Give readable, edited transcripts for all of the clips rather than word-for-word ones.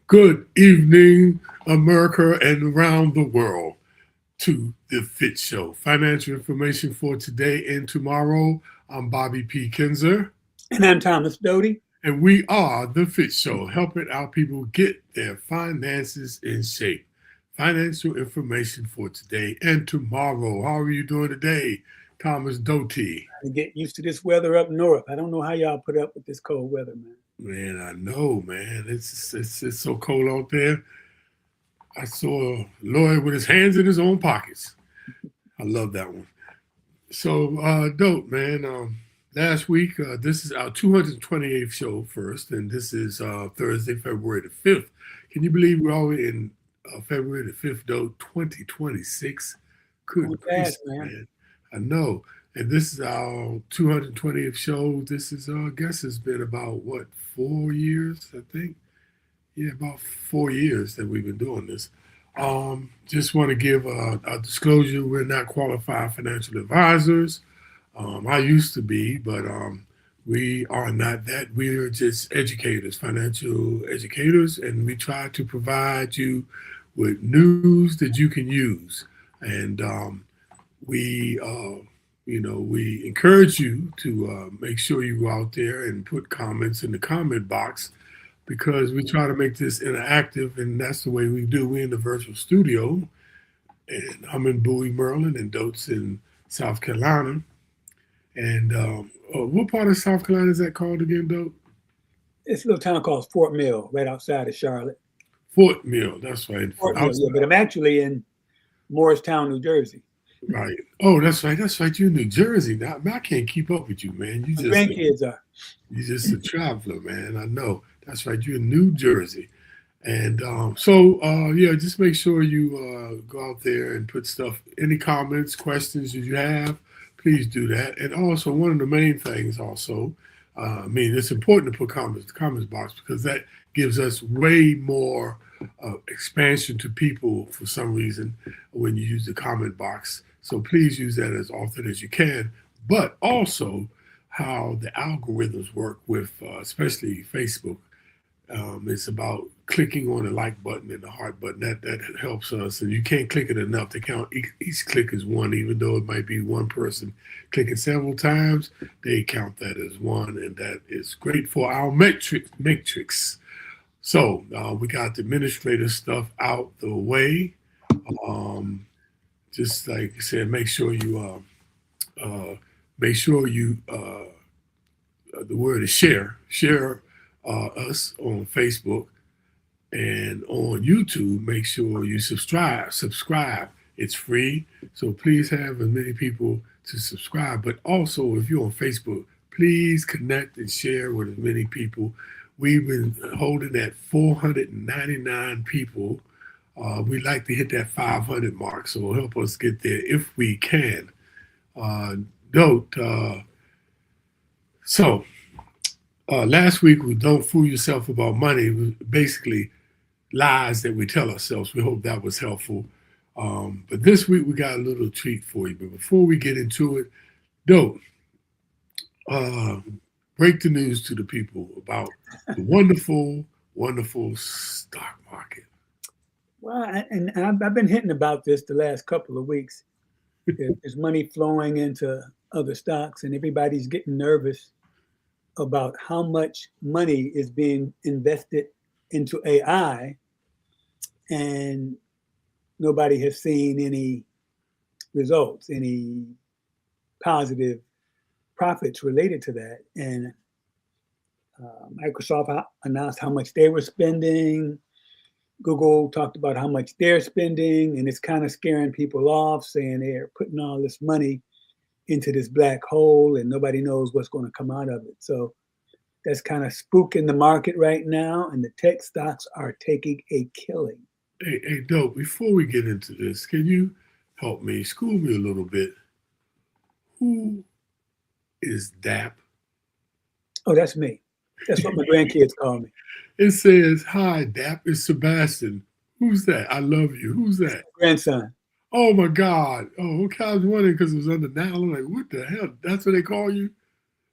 Good evening, America and around the world, to the FiTT Show. Financial information for today and tomorrow. I'm Bobby P. Kinzer. And I'm Thomas Doty. And we are the FiTT Show, helping our people get their finances in shape. Financial information for today and tomorrow. How are you doing today, Thomas Doty? I get used to this weather up north. I don't know how y'all put up with this cold weather, man. Man, I know, man. It's so cold out there. I saw Lloyd with his hands in his own pockets. I love that one. So, dope, man. Last week, this is our 228th show first, and this is Thursday, February the 5th. Can you believe we're already in February the 5th, though, 2026? Good gracious, man. I know. And this is our 220th show. This is, I guess it's been about, 4 years, I think? Yeah, about 4 years that we've been doing this. Just want to give a disclosure. We're not qualified financial advisors. I used to be, but we are not that. We are just educators, financial educators, and we try to provide you with news that you can use. And we encourage you to make sure you go out there and put comments in the comment box, because we try to make this interactive, and that's the way we do. We're in the virtual studio, and I'm in Bowie, Maryland, and Dote's in South Carolina. And what part of South Carolina is that called again, Dote? It's a little town called Fort Mill, right outside of Charlotte. Fort Mill, that's right. Fort Mill, yeah, but I'm actually in Morristown, New Jersey. Right. Oh, that's right. That's right. You're in New Jersey now. I can't keep up with you, man. You My grandkids are. You're just a traveler, man. I know. That's right. You're in New Jersey. And just make sure you go out there and put stuff, any comments, questions that you have, please do that. And also, one of the main things also, it's important to put comments in the comments box, because that gives us way more expansion to people for some reason when you use the comment box. So please use that as often as you can. But also how the algorithms work with, especially Facebook. It's about clicking on the like button and the heart button. That helps us, and you can't click it enough. They count each click as one, even though it might be one person clicking several times. They count that as one, and that is great for our matrix. So we got the administrative stuff out the way. Just like I said, make sure you the word is share us on Facebook and on YouTube. Make sure you subscribe. It's free, so please have as many people to subscribe. But also, if you're on Facebook, please connect and share with as many people. We've been holding at 499 people. We like to hit that 500 mark, so help us get there if we can. Last week we don't fool yourself about money. It was basically lies that we tell ourselves. We hope that was helpful. But this week we got a little treat for you. But before we get into it, Dope, uh, break the news to the people about the wonderful, wonderful stock market. Well, and I've been hitting about this the last couple of weeks. There's money flowing into other stocks, and everybody's getting nervous about how much money is being invested into AI, and nobody has seen any results, any positive profits related to that. And Microsoft announced how much they were spending. Google talked about how much they're spending, and it's kind of scaring people off, saying they're putting all this money into this black hole and nobody knows what's going to come out of it. So that's kind of spooking the market right now, and the tech stocks are taking a killing. Hey, Dope, before we get into this, can you help me, school me a little bit? Who is DAP? Oh, that's me. That's what my grandkids call me. It says, "Hi, DAP, it's Sebastian." Who's that? I love you. Who's that? Grandson. Oh my God. Oh, okay. I was wondering because it was under now. I'm like, what the hell? That's what they call you?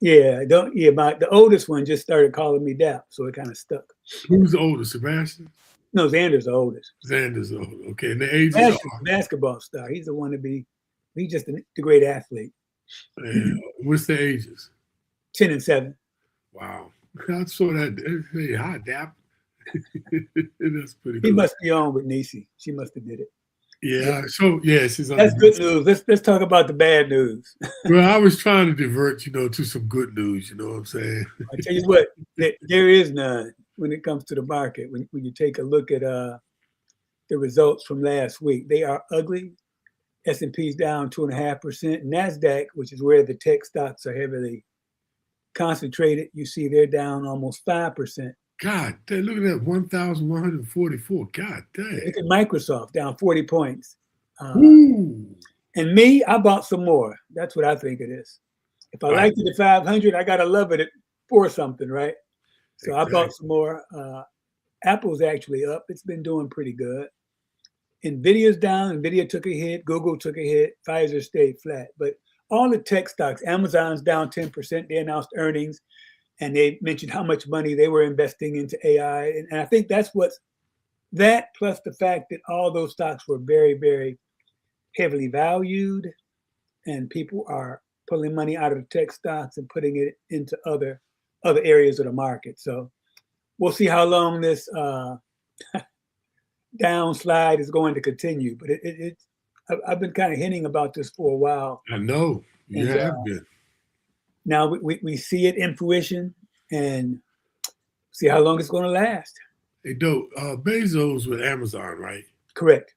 Yeah, the oldest one just started calling me Dap, so it kind of stuck. Who's the oldest? Sebastian? No, Xander's the oldest. Xander's old. Okay. And the ages are basketball star. He's the one to be. He's just the great athlete. what's the ages? 10 and 7. Wow. I saw that. Hey, hi, Dap. That's pretty He cool. must be on with Nisi. She must have did it. Yeah. So yeah, she's on. That's good news. Let's talk about the bad news. Well, I was trying to divert, to some good news. You know what I'm saying? I tell you what, there is none when it comes to the market. When you take a look at the results from last week, they are ugly. S&P's down 2.5%. NASDAQ, which is where the tech stocks are heavily concentrated, you see they're down almost 5%. God, look at that, 1,144. God dang. Look at Microsoft, down 40 points. Ooh. And me, I bought some more. That's what I think it is. If I liked it at 500, I got to love it at 4 something, right? So exactly. I bought some more. Apple's actually up. It's been doing pretty good. NVIDIA's down. NVIDIA took a hit. Google took a hit. Pfizer stayed flat. But all the tech stocks, Amazon's down 10%. They announced earnings, and they mentioned how much money they were investing into AI. And I think that's that plus the fact that all those stocks were very, very heavily valued, and people are pulling money out of the tech stocks and putting it into other areas of the market. So we'll see how long this downslide is going to continue. But I've been kind of hinting about this for a while. I know you have been. Now we see it in fruition and see how long it's going to last. Hey, Dope, Bezos with Amazon, right? Correct.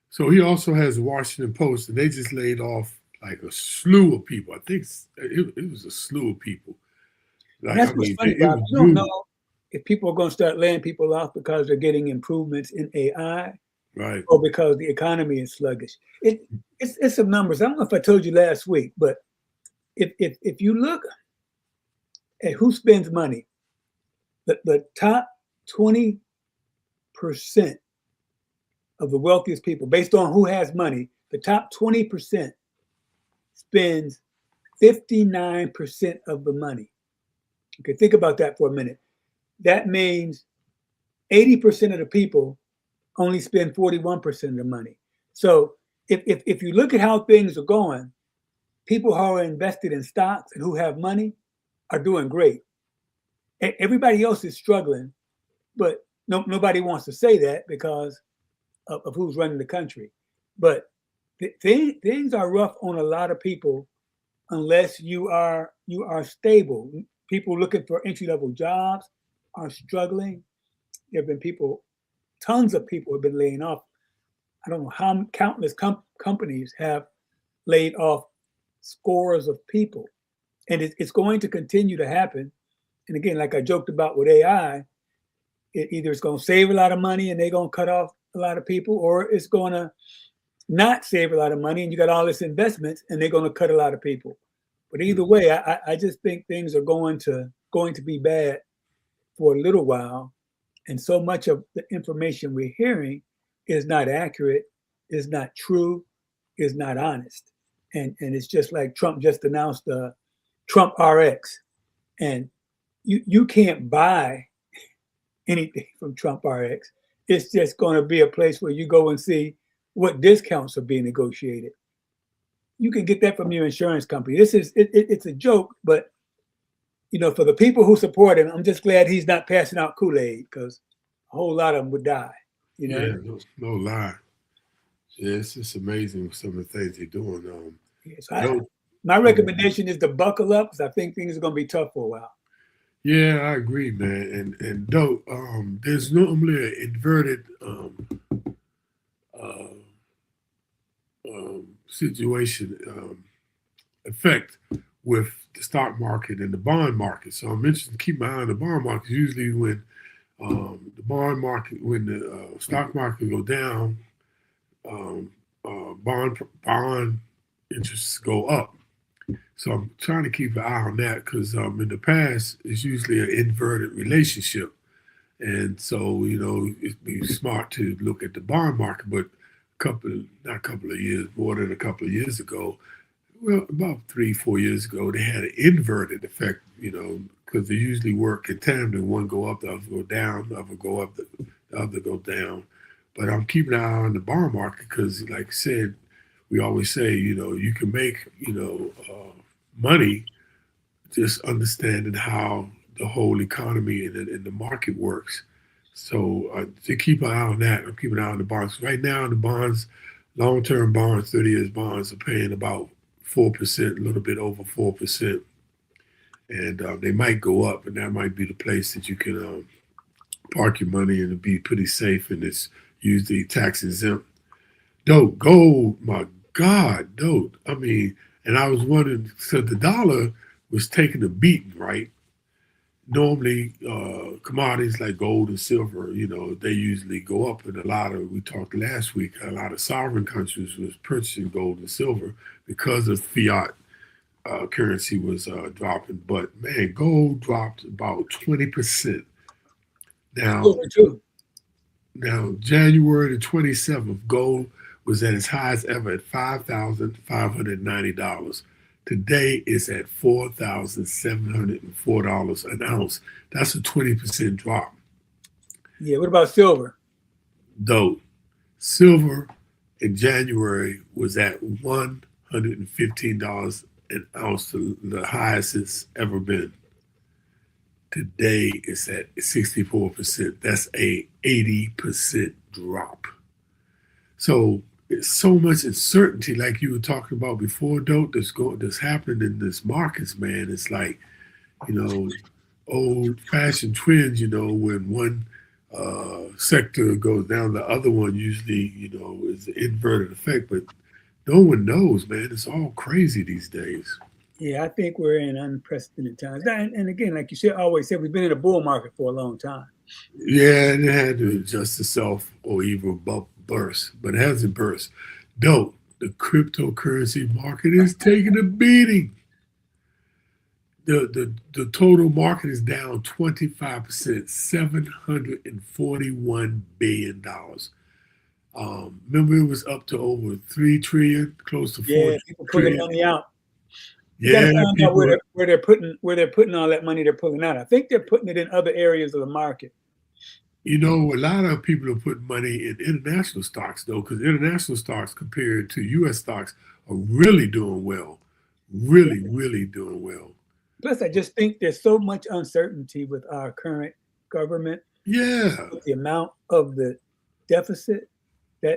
So he also has the Washington Post, and they just laid off like a slew of people. I think it was a slew of people. Like, that's what's funny, Bob. You don't know if people are going to start laying people off because they're getting improvements in AI, right, or because the economy is sluggish. It's some numbers. I don't know if I told you last week, but if you look at who spends money, the top 20% of the wealthiest people, based on who has money, the top 20% spends 59% of the money. Okay, think about that for a minute. That means 80% of the people only spend 41% of the money. So if you look at how things are going, people who are invested in stocks and who have money are doing great. Everybody else is struggling, but nobody wants to say that because of who's running the country. But things are rough on a lot of people unless you are stable. People looking for entry-level jobs are struggling. There have been tons of people have been laying off. I don't know how countless companies have laid off scores of people. And it's going to continue to happen. And again, like I joked about with AI, either it's going to save a lot of money and they're going to cut off a lot of people, or it's going to not save a lot of money and you got all this investments and they're going to cut a lot of people. But either way, I just think things are going to be bad for a little while. And so much of the information we're hearing is not accurate. is not true, is not honest. And it's just like Trump just announced Trump RX. And you can't buy anything from Trump RX. It's just going to be a place where you go and see what discounts are being negotiated. You can get that from your insurance company. It's a joke, but for the people who support him, I'm just glad he's not passing out Kool-Aid, because a whole lot of them would die. Yeah, no lie. Yeah, it's just amazing some of the things they're doing. So my recommendation is to buckle up, because I think things are going to be tough for a while. Yeah, I agree, man. And though there's normally an inverted situation effect with the stock market and the bond market. So I'm interested to keep my eye on the bond market. Usually when the stock market go down, bond interests go up. So I'm trying to keep an eye on that, because in the past it's usually an inverted relationship, and so it'd be smart to look at the bond market. But more than a couple of years ago, well, about 3-4 years ago, they had an inverted effect, because they usually work in tandem. One go up, the other go down, the other go up, the other go down. But I'm keeping an eye on the bond market, because, like I said, we always say, you can make, money just understanding how the whole economy and the market works. So to keep an eye on that, I'm keeping an eye on the bonds. Right now, the bonds, long-term bonds, 30 years bonds, are paying about 4%, a little bit over 4%. And they might go up, and that might be the place that you can park your money and be pretty safe, and it's usually tax exempt. Dope, gold, my God, dope. I mean, and I was wondering, so the dollar was taking a beating, right? Normally, commodities like gold and silver, they usually go up. And we talked last week, a lot of sovereign countries was purchasing gold and silver because of fiat currency was dropping. But man, gold dropped about 20%. Now, January the 27th, gold was at its highest ever at $5,590. Today it's at $4,704 an ounce. That's a 20% drop. Yeah, what about silver? Though silver in January was at $115 an ounce, the highest it's ever been. Today it's at 64%. That's a 80% drop. So it's so much uncertainty, like you were talking about before, Dope, that's happening in this markets, man. It's like, old-fashioned trends, when one sector goes down, the other one usually, is an inverted effect. But no one knows, man. It's all crazy these days. Yeah, I think we're in unprecedented times. And again, like you always said, we've been in a bull market for a long time. Yeah, and it had to adjust itself or even burst, but it hasn't burst. Dope, the cryptocurrency market is taking a beating. The total market is down 25%, $741 billion. Remember, it was up to over 3 trillion, close to 4 trillion. People pulling money out. You gotta find out where they're putting all that money they're pulling out. I think they're putting it in other areas of the market. A lot of people are putting money in international stocks, though, because international stocks compared to U.S. stocks are really doing well. Really, really doing well. Plus, I just think there's so much uncertainty with our current government. Yeah. With the amount of the deficit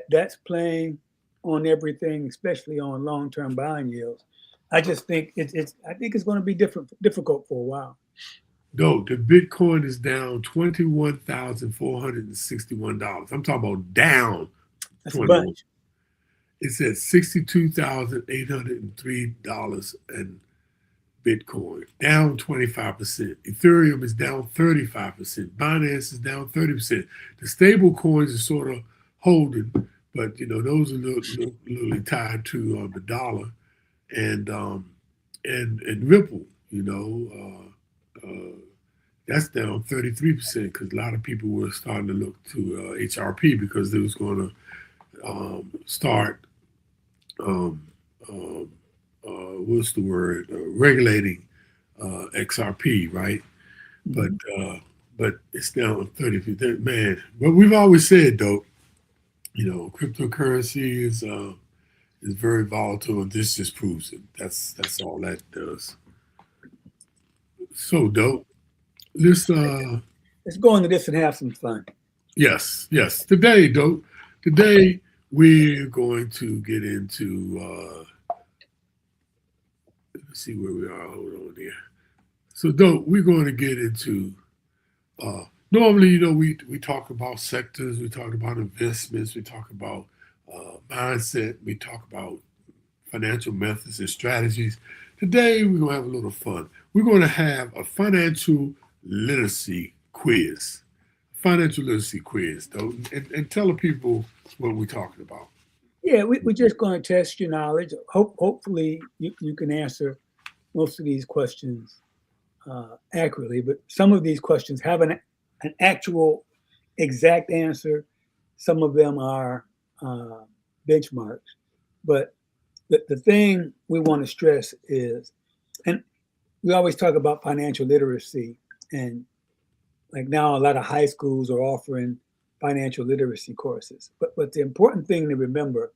that's playing on everything, especially on long-term bond yields. I just think it's going to be difficult for a while. No, the Bitcoin is down $21,461. I'm talking about down. That's a bunch. It's at $62,803 and Bitcoin, down 25%. Ethereum is down 35%. Binance is down 30%. The stable coins are sort of holding, but those are literally tied to the dollar, and Ripple. That's down 33% because a lot of people were starting to look to HRP because it was going to start what's the word, regulating XRP, right? But it's down 30%. Man, but we've always said though, cryptocurrency is very volatile, and this just proves it. That's all that does. So dope. Let's Let's go into this and have some fun. yes. Today, dope. Today we're going to get into let's see where we are. Hold on there. So dope, we're going to get into normally, we talk about sectors, we talk about investments, we talk about mindset, we talk about financial methods and strategies. Today, we're going to have a little fun. We're going to have a financial literacy quiz. Financial literacy quiz, though, and tell the people what we're talking about. Yeah, we're just going to test your knowledge. Hopefully, you can answer most of these questions accurately, but some of these questions have an actual exact answer. Some of them are benchmarks. But the thing we want to stress is, and we always talk about financial literacy, and like now a lot of high schools are offering financial literacy courses. But the important thing to remember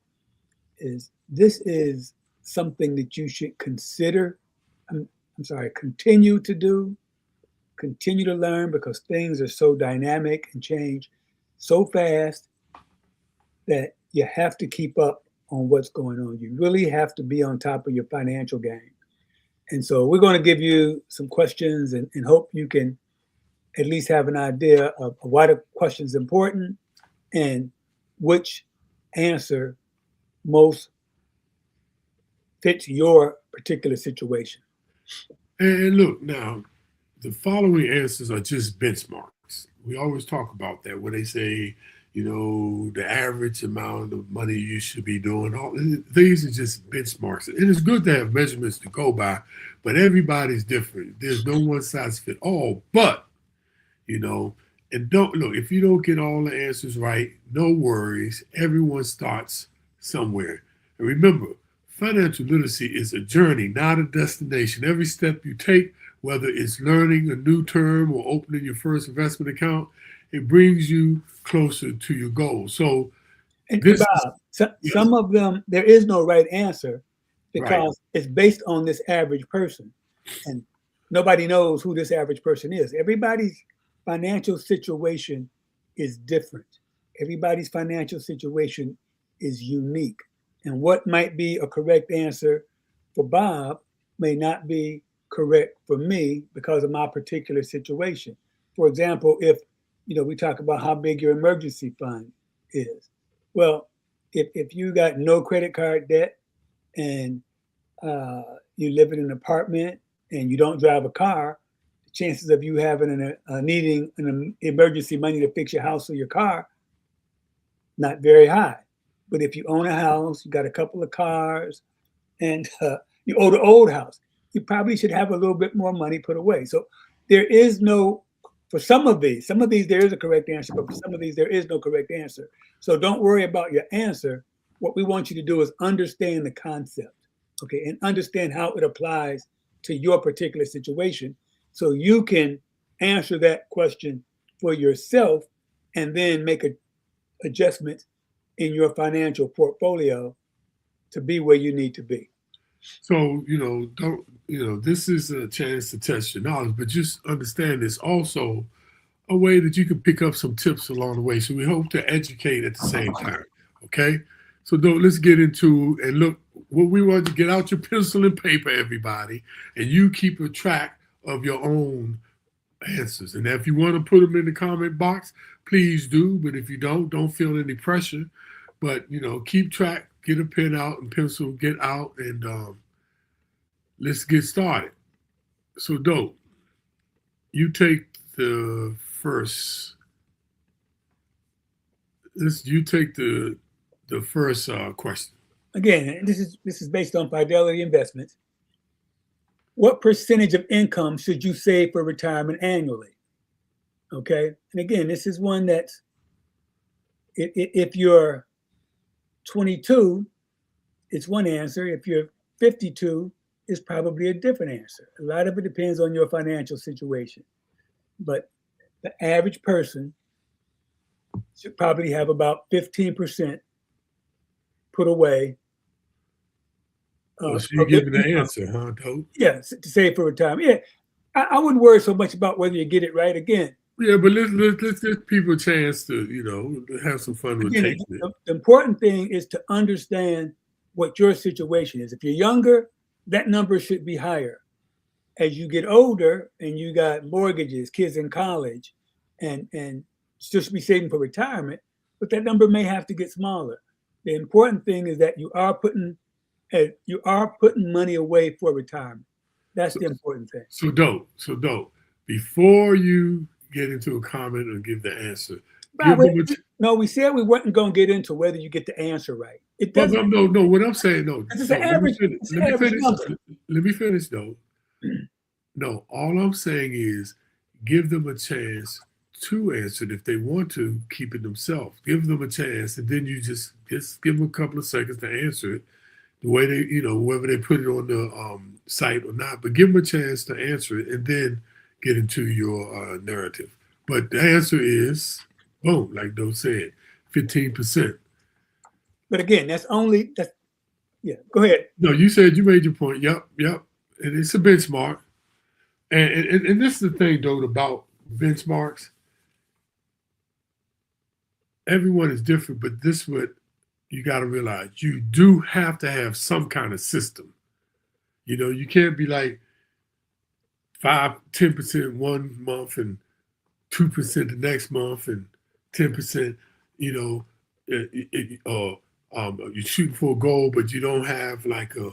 is this is something that you should consider. Continue to do, continue to learn, because things are so dynamic and change so fast that you have to keep up on what's going on. You really have to be on top of your financial game. And so we're going to give you some questions and hope you can at least have an idea of why the question is important and which answer most fits your particular situation. And look, now, the following answers are just benchmarks. We always talk about that when they say, the average amount of money you should be doing. All these are just benchmarks. And it's good to have measurements to go by, but everybody's different. There's no one size fit all. But, and don't look, if you don't get all the answers right, no worries. Everyone starts somewhere. And remember, financial literacy is a journey, not a destination. Every step you take, whether it's learning a new term or opening your first investment account, it brings you closer to your goal. So, Bob, some of them, there is no right answer because it's based on this average person. And nobody knows who this average person is. Everybody's financial situation is different. Everybody's financial situation is unique. And what might be a correct answer for Bob may not be correct for me because of my particular situation. For example, if we talk about how big your emergency fund is. Well, if you got no credit card debt and you live in an apartment and you don't drive a car, the chances of you having needing an emergency money to fix your house or your car, not very high. But if you own a house, you got a couple of cars, and you own an old house, you probably should have a little bit more money put away. So there is no, for some of these there is a correct answer, but for some of these there is no correct answer. So don't worry about your answer. What we want you to do is understand the concept, okay, and understand how it applies to your particular situation, so you can answer that question for yourself and then make adjustments in your financial portfolio to be where you need to be. So, this is a chance to test your knowledge, but just understand it's also a way that you can pick up some tips along the way. So we hope to educate at the same time. Okay. So let's get into, and look, what we want to get out your pencil and paper, everybody, and you keep a track of your own answers. And if you want to put them in the comment box, please do. But if you don't feel any pressure. But, keep track, get a pen out and pencil, get out, and let's get started. So, Dope, you take the first. You take the first question. Again, this is based on Fidelity Investments. What percentage of income should you save for retirement annually? Okay, and again, this is one that's if you're 22, it's one answer. If you're 52, it's probably a different answer. A lot of it depends on your financial situation. But the average person should probably have about 15% put away. So you give me the answer, huh, Dope? Yeah, to save for retirement. Yeah, I wouldn't worry so much about whether you get it right again. Yeah, but let's give people a chance to, you know, have some fun with taking it. The important thing is to understand what your situation is. If you're younger, that number should be higher. As you get older and you got mortgages, kids in college, and just be saving for retirement, but that number may have to get smaller. The important thing is that you are putting money away for retirement. That's the important thing. So Dope. Before you get into a comment or give the answer, no, we said we weren't going to get into whether you get the answer right. It doesn't. No. What I'm saying, no. It's an average. Let me finish, though. No, all I'm saying is give them a chance to answer it. If they want to, keep it themselves. Give them a chance, and then you just give them a couple of seconds to answer it the way they, you know, whether they put it on the site or not. But give them a chance to answer it, and then get into your narrative. But the answer is, boom, like Doe said, 15%. But again, yeah, go ahead. No, you said you made your point. Yep. And it's a benchmark. And this is the thing, though, about benchmarks. Everyone is different, but this is what you got to realize. You do have to have some kind of system. You know, you can't be like 10% one month and 2% the next month and 10%, you know, you're shooting for a goal, but you don't have like a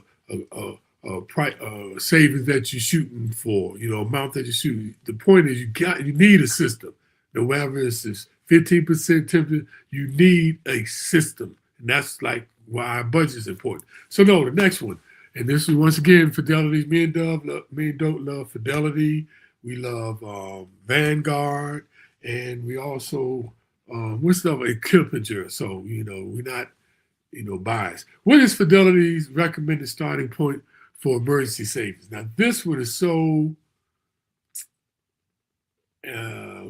savings that you're shooting for, you know, amount that you're shooting. The point is you need a system. No matter if it's 15%, 10%, you need a system. And that's like why our budget is important. So no, the next one. And this is once again, Fidelity. Me and Dope love Fidelity. We love Vanguard. And we also, what's the other? Kippinger. So, you know, we're not, you know, biased. What is Fidelity's recommended starting point for emergency savings? Now, this one is so,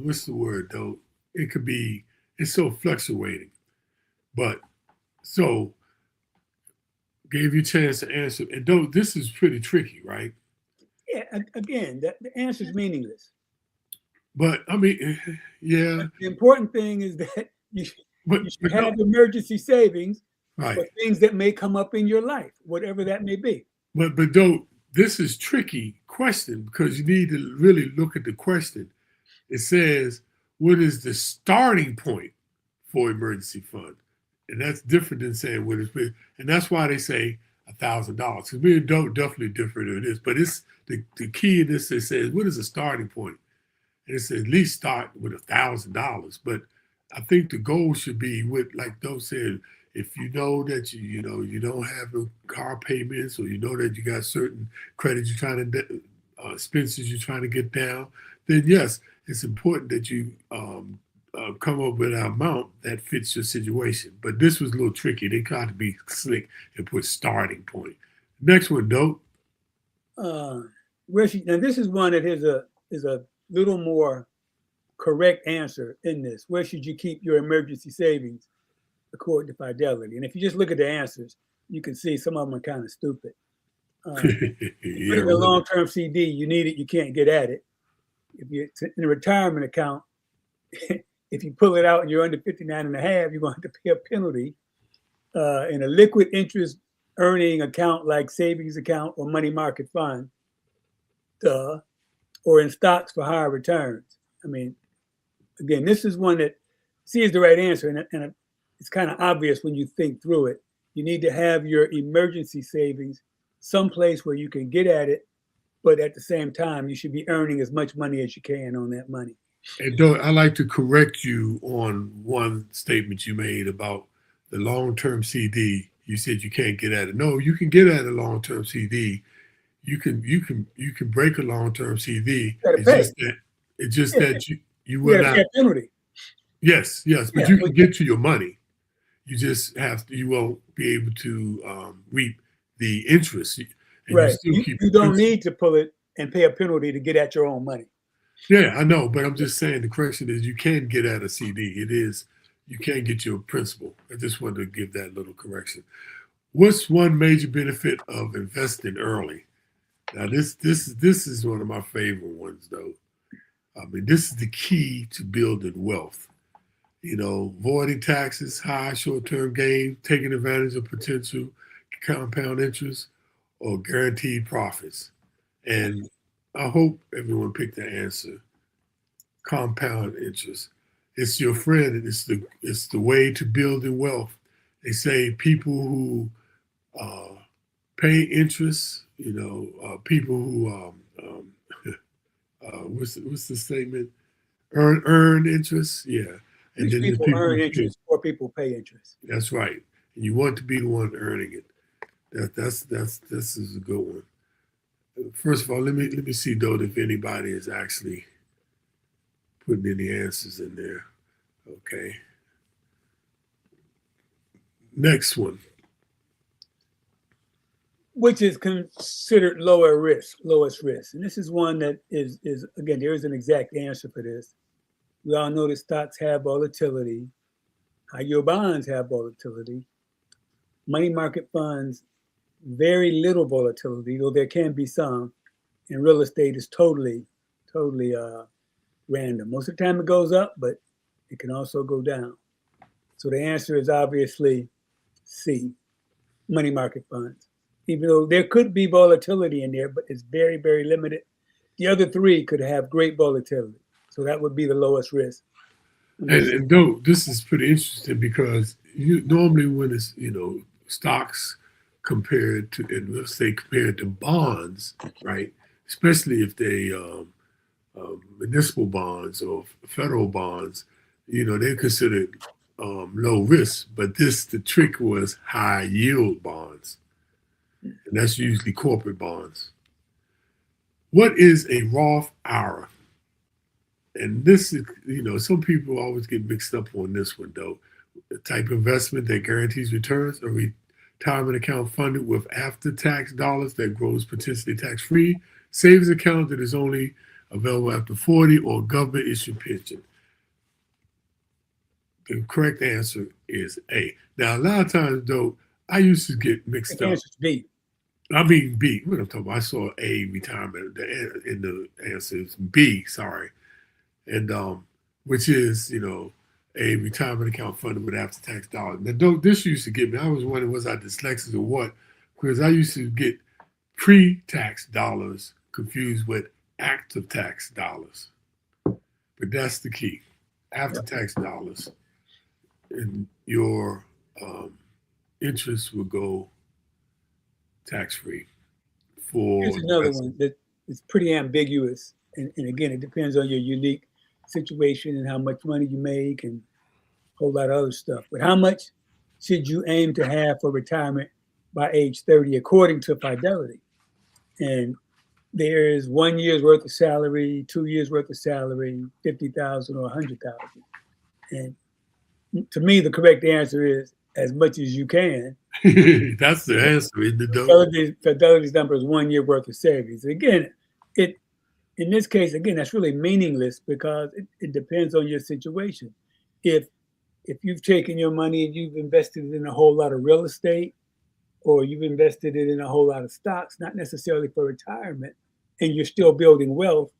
what's the word, though? It's so fluctuating. But, so, gave you a chance to answer. And though this is pretty tricky, right? Yeah, again, the answer is meaningless. But, I mean, yeah. But the important thing is that you should have emergency savings for things that may come up in your life, whatever that may be. But though, this is tricky question because you need to really look at the question. It says, what is the starting point for emergency fund? And that's different than saying what it's been. And that's why they say $1,000. Because me and Dope definitely different than this. But it's the key in this, it says, what is the starting point? And it says at least start with $1,000. But I think the goal should be with, like Dope said, if you know that you don't have no car payments, or you know that you got certain credits you're trying to expenses you're trying to get down, then yes, it's important that you come up with an amount that fits your situation. But this was a little tricky. They got to be slick and put starting point. Next one, Dope. Now this is one that is a little more correct answer in this. Where should you keep your emergency savings according to Fidelity? And if you just look at the answers, you can see some of them are kind of stupid. Yeah, in a long-term CD, you need it, you can't get at it. If you're in a retirement account, if you pull it out and you're under 59 and a half, you're going to have to pay a penalty. In a liquid interest earning account like savings account or money market fund, or in stocks for higher returns. I mean, again, this is one that C is the right answer, and it's kind of obvious when you think through it. You need to have your emergency savings someplace where you can get at it, but at the same time, you should be earning as much money as you can on that money. And Doug, I'd like to correct you on one statement you made about the long-term CD. You said you can't get at it. No, you can get at a long-term CD. You can break a long-term CD. It's just that you will not. Penalty. Yes, but you can get to your money. You just you won't be able to reap the interest, and you Right. still keep You the don't principal. need to pull it and pay a penalty to get at your own money. Yeah, I know, but I'm just saying the correction is you can get at a CD. It is you can get your principal. I just wanted to give that little correction. What's one major benefit of investing early? Now this is one of my favorite ones though. I mean, this is the key to building wealth. Avoiding taxes, high short-term gain, taking advantage of potential compound interest, or guaranteed profits. And I hope everyone picked the answer. Compound interest. It's your friend, and it's the way to building wealth. They say people who pay interest, people who what's the statement? Earn interest, yeah. And Rich then the people people earn who pay. interest, poor people pay interest. That's right. And you want to be the one earning it. This is a good one. First of all, let me see though if anybody is actually putting any answers in there. Okay. Next one. Which is considered lowest risk. And this is one that is again, there is an exact answer for this. We all know that stocks have volatility. High yield bonds have volatility. Money market funds, very little volatility, though there can be some. And real estate is totally random. Most of the time it goes up, but it can also go down. So the answer is obviously C, money market funds. Even though there could be volatility in there, but it's very, very limited. The other three could have great volatility. So that would be the lowest risk. And though this is pretty interesting because normally when it's stocks compared to, and let's say compared to bonds, right? Especially if they municipal bonds or federal bonds, they're considered low risk. But the trick was high yield bonds, and that's usually corporate bonds. What is a Roth IRA? And this is, some people always get mixed up on this one though. The type of investment that guarantees returns, a retirement account funded with after-tax dollars that grows potentially tax-free, savings account that is only available after 40, or government-issued pension. The correct answer is A. Now, a lot of times though, I used to get mixed The up. answer is B. I mean B. What I'm talking about, I saw A, retirement, in the answer is B. Sorry. And which is a retirement account funded with after-tax dollars. Now, this used to get me. I was wondering, was I dyslexic or what? Because I used to get pre-tax dollars confused with active tax dollars. But that's the key: after-tax dollars, and your interest will go tax-free. Here's another one that is pretty ambiguous, and again, it depends on your unique situation and how much money you make and a whole lot of other stuff. But how much should you aim to have for retirement by age 30, according to Fidelity? And there is 1 year's worth of salary, 2 years worth of salary, 50,000 or 100,000. And to me, the correct answer is as much as you can. That's the answer, isn't it? Fidelity's number is 1 year worth of savings. Again, in this case, again, that's really meaningless because it depends on your situation. If you've taken your money and you've invested it in a whole lot of real estate, or you've invested it in a whole lot of stocks, not necessarily for retirement, and you're still building wealth,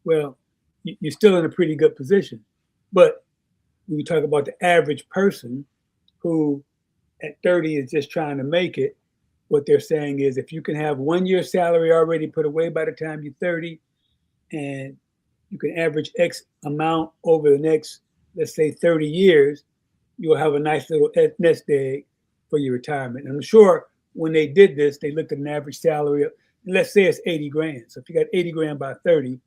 well, you're still in a pretty good position. But when you talk about the average person who at 30 is just trying to make it, what they're saying is if you can have 1 year's salary already put away by the time you're 30, and you can average X amount over the next, let's say 30 years, you'll have a nice little nest egg for your retirement. And I'm sure when they did this, they looked at an average salary of, let's say it's 80 grand. So if you got 80 grand by 30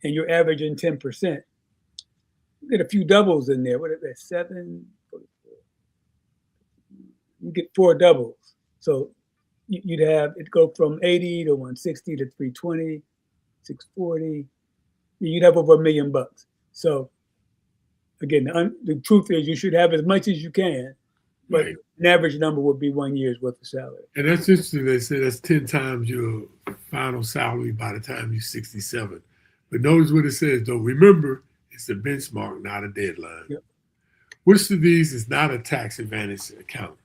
and you're averaging 10%, you get a few doubles in there. What is that, 7? You get 4 doubles. So you'd have it go from 80 to 160 to 320, 640. You'd have over $1 million. So again, the truth is you should have as much as you can, but Right. an average number would be 1 year's worth of salary. And that's interesting. They say that's 10 times your final salary by the time you're 67. But notice what it says, though. Remember, it's a benchmark, not a deadline. Yep. Which of these is not a tax advantage account?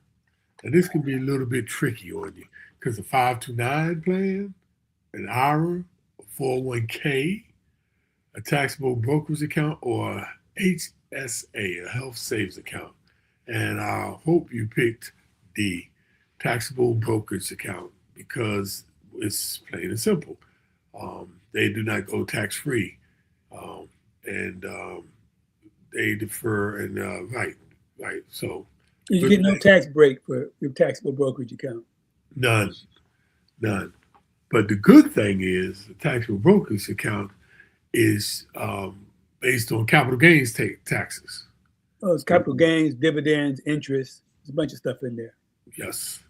Now, this can be a little bit tricky on you because a 529 plan, an IRA, a 401k, a taxable brokerage account, or a HSA, a health savings account. And I hope you picked the taxable brokerage account because it's plain and simple. They do not go tax free, and they defer. And right. So You get no tax break for your taxable brokerage account. none. But the good thing is the taxable brokerage account is based on capital gains taxes. Oh, it's capital gains, dividends, interest. There's a bunch of stuff in there. Yes.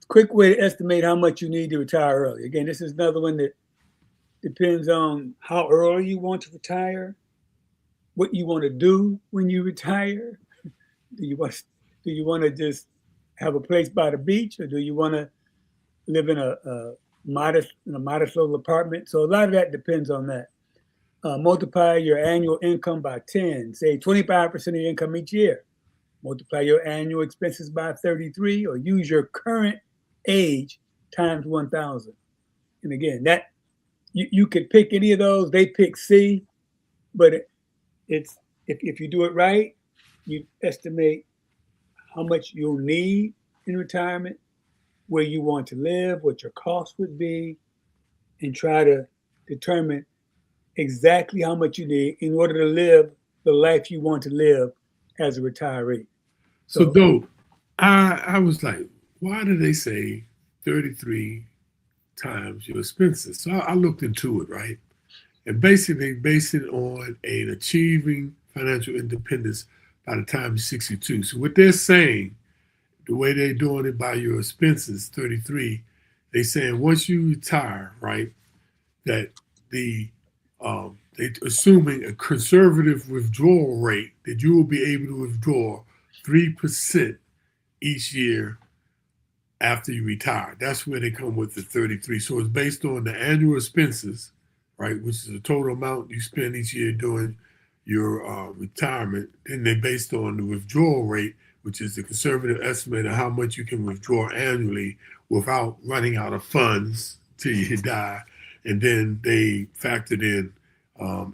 Quick way to estimate how much you need to retire early. Again, this is another one that depends on how early you want to retire, what you want to do when you retire. Do you want to just have a place by the beach, or do you want to live in a modest little apartment? So a lot of that depends on that. Multiply your annual income by 10, say 25% of your income each year. Multiply your annual expenses by 33, or use your current age times 1,000. And again, that you could pick any of those. They pick C, but it's if you do it right, you estimate how much you'll need in retirement, where you want to live, what your cost would be, and try to determine exactly how much you need in order to live the life you want to live as a retiree. So though, I was like, why do they say 33 times your expenses? So I looked into it, right? And basically base it on an achieving financial independence by the time you're 62. So what they're saying, the way they're doing it by your expenses, 33, they saying once you retire, right, that they assuming a conservative withdrawal rate that you will be able to withdraw 3% each year after you retire. That's where they come with the 33. So it's based on the annual expenses, right, which is the total amount you spend each year during your retirement. Then they're based on the withdrawal rate, which is the conservative estimate of how much you can withdraw annually without running out of funds till you die. And then they factored in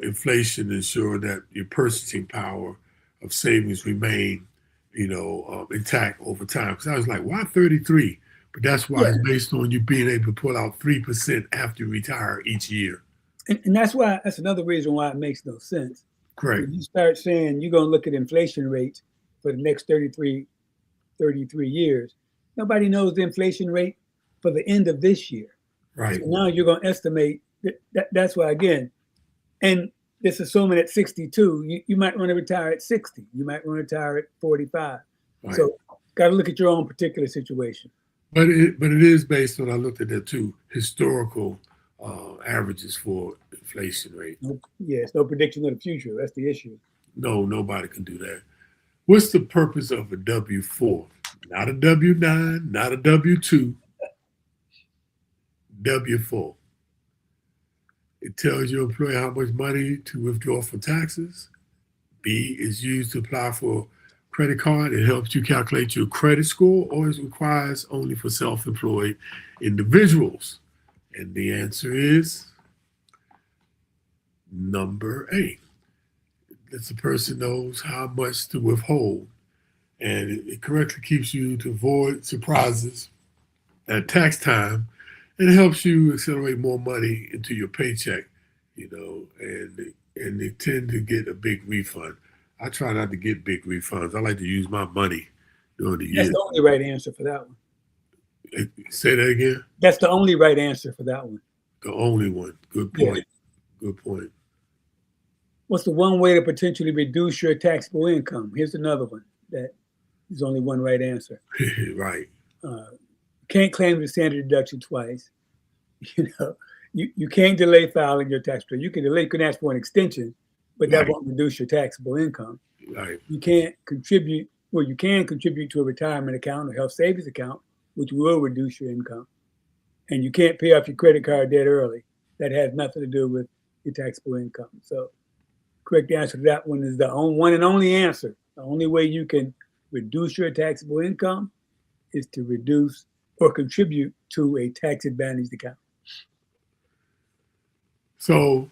inflation to ensure that your purchasing power of savings remain, intact over time. Because I was like, why 33? But that's why it's based on you being able to pull out 3% after you retire each year. And that's another reason why it makes no sense. Correct. When you start saying you're going to look at inflation rates for the next 33 years, nobody knows the inflation rate for the end of this year. Right. So now you're going to estimate that's why, again, and this assuming at 62, you might want to retire at 60. You might want to retire at 45. Right. So got to look at your own particular situation. But it is based on, I looked at that too, historical averages for inflation rate. It's no prediction of the future. That's the issue. No, nobody can do that. What's the purpose of a W-4? Not a W-9, not a W-2, W-4. It tells your employer how much money to withdraw for taxes. B is used to apply for a credit card. It helps you calculate your credit score, or it requires only for self-employed individuals. And the answer is number A. That the person knows how much to withhold. And it correctly keeps you to avoid surprises at tax time. And it helps you accelerate more money into your paycheck, and they tend to get a big refund. I try not to get big refunds. I like to use my money during the year. That's the only right answer for that one. Say that again? That's the only right answer for that one. The only one. Good point. Yeah. Good point. What's the one way to potentially reduce your taxable income? Here's another one that is only one right answer. Right. Can't claim the standard deduction twice. You can't delay filing your tax return. You can ask for an extension, but that won't reduce your taxable income. Right. You can't contribute, well, you can contribute to a retirement account or health savings account, which will reduce your income. And you can't pay off your credit card debt early. That has nothing to do with your taxable income. So correct answer to that one is the one and only answer. The only way you can reduce your taxable income is to reduce or contribute to a tax advantaged account. So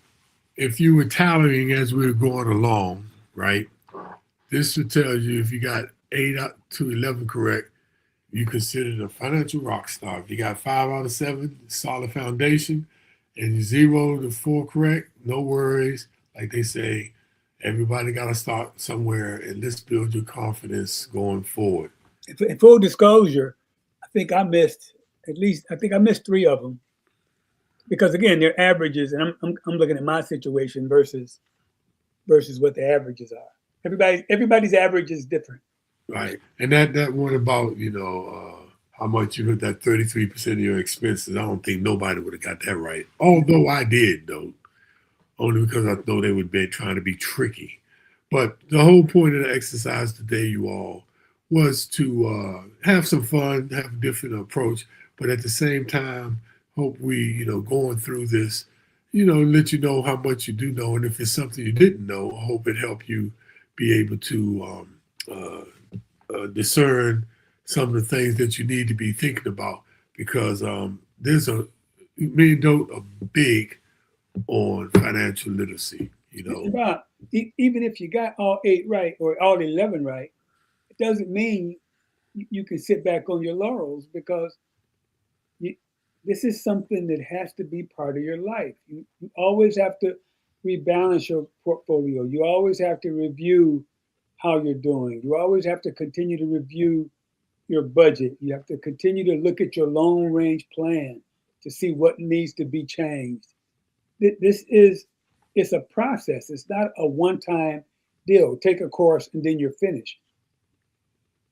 if you were tallying as we were going along, right, this would tell you if you got 8 out to 11 correct, you considered a financial rock star. If you got 5 out of 7, solid foundation, and you 0 to 4 correct, no worries. Like they say, everybody got to start somewhere, and let's build your confidence going forward. In full disclosure, I think I missed 3 of them, because again, they're averages, and I'm looking at my situation versus what the averages are. Everybody's average is different. Right, and that one about how much you hit that 33% of your expenses. I don't think nobody would have got that right. Although I did, though, only because I know they would be trying to be tricky. But the whole point of the exercise today, you all, was to have some fun, have a different approach, but at the same time, hope we, going through this, let you know how much you do know, and if it's something you didn't know, I hope it helped you be able to discern some of the things that you need to be thinking about, because there's me and Dote are big on financial literacy. Rob, even if you got all 8 right or all 11 right, it doesn't mean you can sit back on your laurels, because this is something that has to be part of your life. You always have to rebalance your portfolio. You always have to review how you're doing. You always have to continue to review your budget. You have to continue to look at your long range plan to see what needs to be changed. It's a process. It's not a one-time deal. Take a course and then you're finished.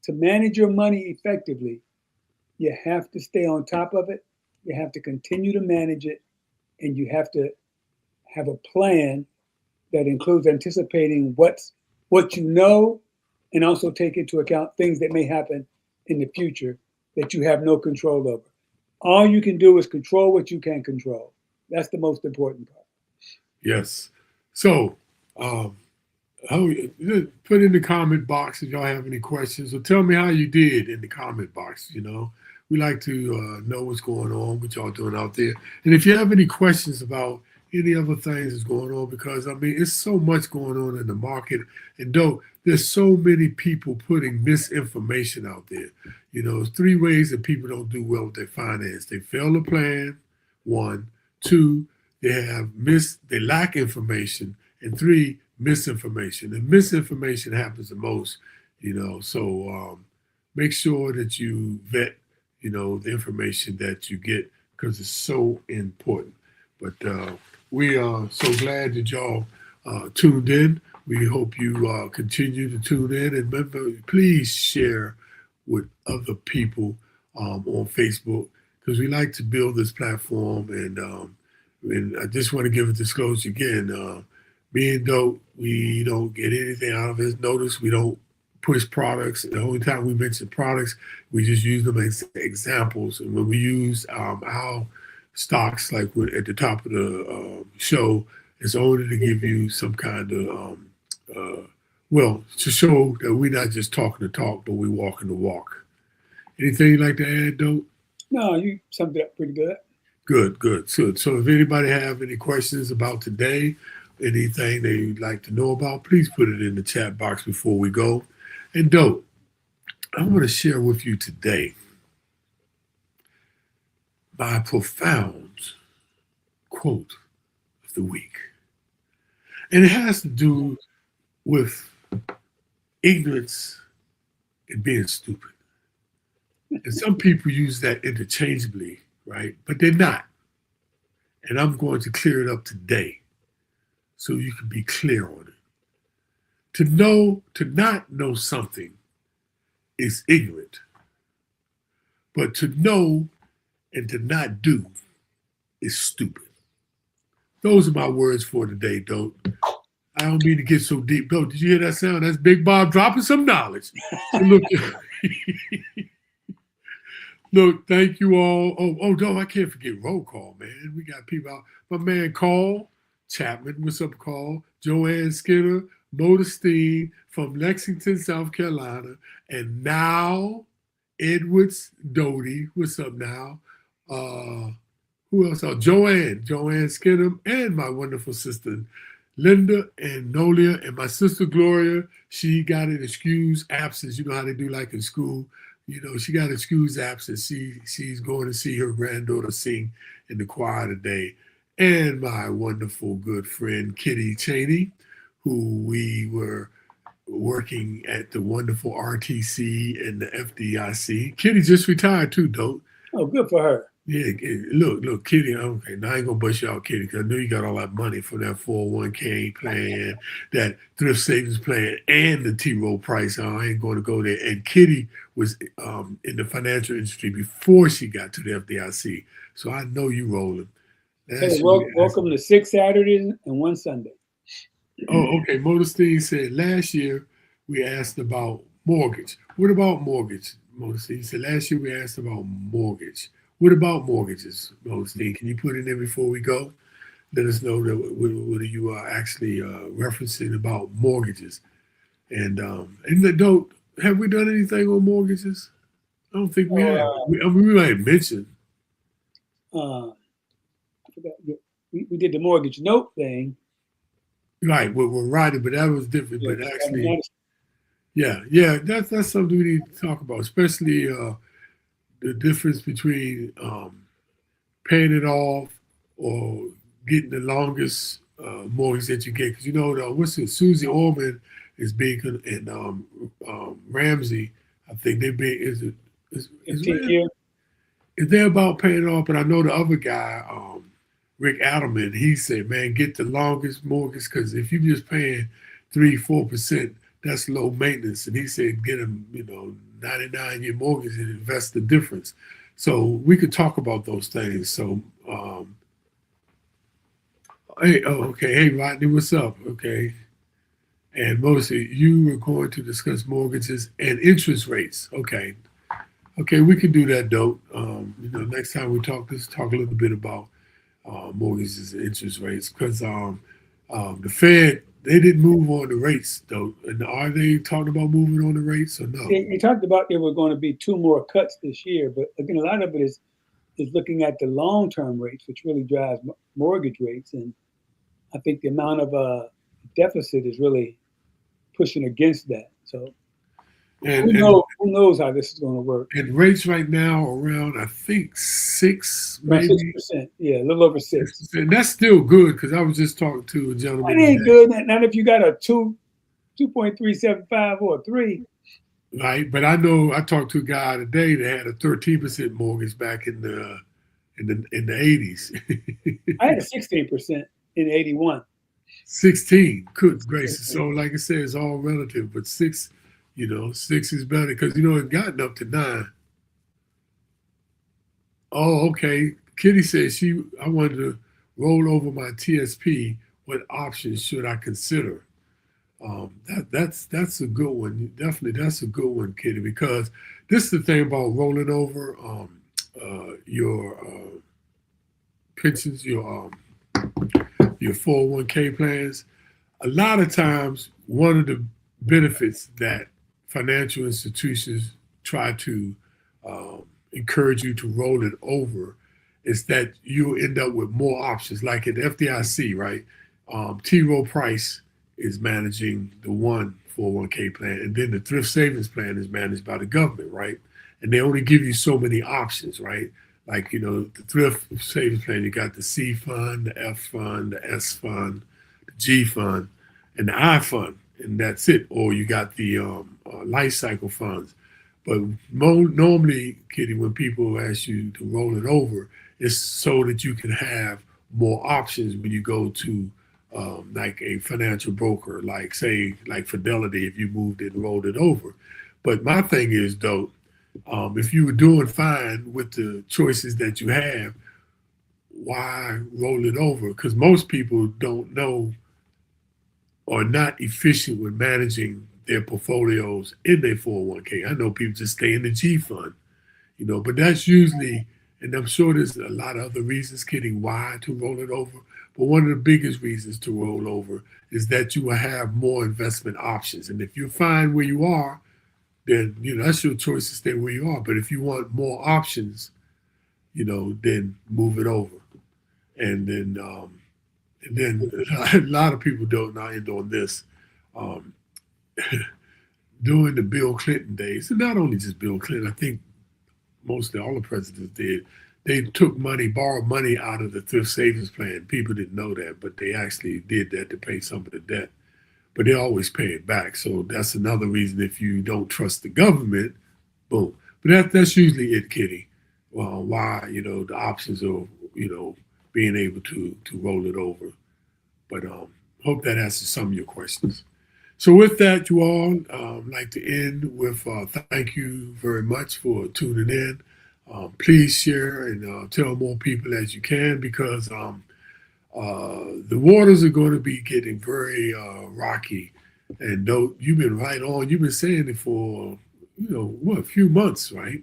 To manage your money effectively, you have to stay on top of it. You have to continue to manage it, and you have to have a plan that includes anticipating what you know, and also take into account things that may happen in the future that you have no control over. All you can do is control what you can control. That's the most important part. Yes. So, put in the comment box if y'all have any questions, or tell me how you did in the comment box. We like to know what's going on, what y'all doing out there. And if you have any questions about any other things that's going on, because it's so much going on in the market, and there's so many people putting misinformation out there. There's 3 ways that people don't do well with their finance. They fail to plan, 1. 2, they lack information, and 3, misinformation. And misinformation happens the most, so make sure that you vet the information that you get, because it's so important. But we are so glad that y'all tuned in. We hope you continue to tune in, and remember, please share with other people on Facebook, because we like to build this platform. And I just want to give a disclosure again. Me and Dope, we don't get anything out of it. Notice we don't push products. The only time we mention products, we just use them as examples. And when we use our stocks, like at the top of the show, it's only to give you some kind of, to show that we're not just talking the talk, but we're walking the walk. Anything you'd like to add, Dope? No, you summed it up pretty good. Good. So if anybody have any questions about today, anything they'd like to know about, please put it in the chat box before we go. And Dope, I want to share with you today my profound quote of the week. And it has to do with ignorance and being stupid. And some people use that interchangeably, right? But they're not. And I'm going to clear it up today so you can be clear on it. To not know something is ignorant. But to know and to not do is stupid. Those are my words for today, Dope. I don't mean to get so deep. Though, did you hear that sound? That's Big Bob dropping some knowledge. So look, look, thank you all. No, I can't forget roll call, man. We got people out. My man Carl Chapman, what's up, Carl? Joanne Skinner, Modestine from Lexington, South Carolina, and now Edwards Doty, what's up now? Who else? Joanne Skinner, and my wonderful sister Linda and Nolia, and my sister Gloria. She got an excused absence. You know how they do like in school. You know, she got excused absence. She's going to see her granddaughter sing in the choir today. And my wonderful good friend Kitty Cheney, who we were working at the wonderful RTC and the FDIC. Kitty just retired too, Dope. Oh, good for her. Yeah, look, Kitty. Okay, now I ain't gonna bust you out, Kitty, because I know you got all that money from that 401k plan, that thrift savings plan, and the T. Rowe Price. I ain't going to go there. And Kitty was in the financial industry before she got to the FDIC, so I know you rolling. Hey, welcome to 6 Saturdays and 1 Sunday. Oh, okay. Modestine said last year we asked about mortgage. What about mortgage? Modestine said last year we asked about mortgage. What about mortgages, Modestine? Can you put in there before we go? Let us know that what are you actually referencing about mortgages. And don't have we done anything on mortgages? I don't think we have. We might have mentioned. I forgot. We did the mortgage note thing. Right, we're writing, but that was different. Yeah, but actually, yeah, that's something we need to talk about, especially the difference between paying it off or getting the longest mortgage that you get. Because you know, what's it? Susie Orman is big, and Ramsey, I think they're big. Is 15 years? Is they about paying off? But I know the other guy, Rick Adelman, he said, man, get the longest mortgage, because if you're just paying 3-4%, that's low maintenance. And he said, get them, 99-year mortgage and invest the difference. So we could talk about those things. So, okay. Hey, Rodney, what's up? Okay. And mostly you were going to discuss mortgages and interest rates. Okay. Okay, we can do that, Dope. Next time we talk, let's talk a little bit about mortgages and interest rates, because the Fed, they didn't move on the rates, though. And are they talking about moving on the rates or no? They talked about there were going to be 2 more cuts this year, but again, a lot of it is looking at the long-term rates, which really drives mortgage rates. And I think the amount of deficit is really pushing against that. So who knows how this is going to work? And rates right now are around, I think, 6, maybe 6%. Yeah, a little over 6. And that's still good, because I was just talking to a gentleman. That ain't good. Not if you got a 2.375 or a 3. Right, but I know I talked to a guy today that had a 13% mortgage back in the 80s. I had a 16% in 81. 16, good gracious. So like I said, it's all relative, but 6. 6 is better, because it gotten up to 9. Oh, okay. Kitty says I wanted to roll over my TSP. What options should I consider? That's a good one. Definitely, that's a good one, Kitty, because this is the thing about rolling over your pensions, your 401k plans. A lot of times, one of the benefits that financial institutions try to encourage you to roll it over is that you end up with more options. Like at the FDIC, right? T. Rowe Price is managing the one 401k plan, and then the thrift savings plan is managed by the government, right? And they only give you so many options, right? Like, the thrift savings plan, you got the C fund, the F fund, the S fund, the G fund, and the I fund, and that's it. Or you got the life cycle funds. But normally, Kitty, when people ask you to roll it over, it's so that you can have more options when you go to like a financial broker, like Fidelity, if you moved it and rolled it over. But my thing is, though, if you were doing fine with the choices that you have, why roll it over? Because most people don't know are not efficient with managing their portfolios in their 401k. I know people just stay in the G fund, but that's usually, and I'm sure there's a lot of other reasons, Kitty, why to roll it over. But one of the biggest reasons to roll over is that you will have more investment options. And if you find where you are, then, that's your choice to stay where you are. But if you want more options, then move it over. And then a lot of people don't now end on this. Um, During the Bill Clinton days, and not only just Bill Clinton, I think mostly all the presidents did, they took money, borrowed money out of the thrift savings plan. People didn't know that, but they actually did that to pay some of the debt. But they always pay it back. So that's another reason if you don't trust the government, boom. But that's usually it, Kitty. Well, why, the options of, being able to roll it over. But hope that answers some of your questions. So with that, you all, I'd like to end with thank you very much for tuning in. Please share and tell more people as you can, because the waters are going to be getting very rocky. And you've been right on. You've been saying it for, a few months, right?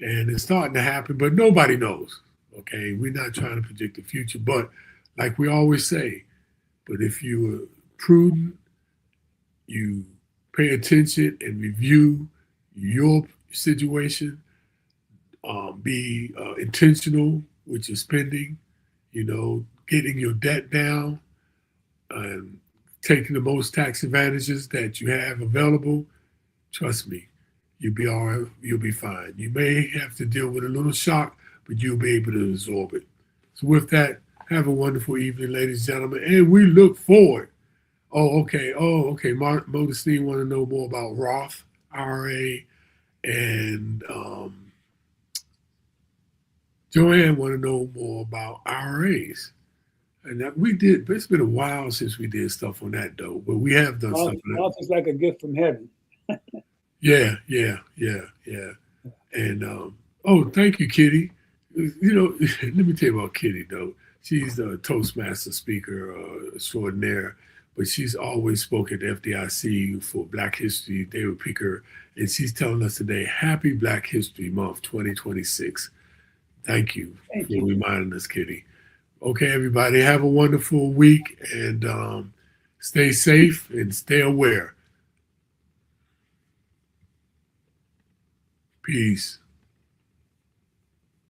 And it's starting to happen, but nobody knows. Okay, we're not trying to predict the future, but like we always say, but if you are prudent, you pay attention and review your situation, be intentional with your spending, getting your debt down, and taking the most tax advantages that you have available. Trust me, you'll be all right. You'll be fine. You may have to deal with a little shock, but you'll be able to absorb it. So with that, have a wonderful evening, ladies and gentlemen, and we look forward. Oh, okay. Modestine want to know more about Roth IRA, and Joanne want to know more about IRAs. And that we did, but it's been a while since we did stuff on that, though. But we have done stuff. Roth is like a gift from heaven. Yeah. And thank you, Kitty. Let me tell you about Kitty, though. She's the Toastmaster speaker extraordinaire, but she's always spoken at FDIC for Black History. They would pick her, and she's telling us today, Happy Black History Month 2026. Thank you for reminding us, Kitty. Okay, everybody, have a wonderful week, and stay safe and stay aware. Peace.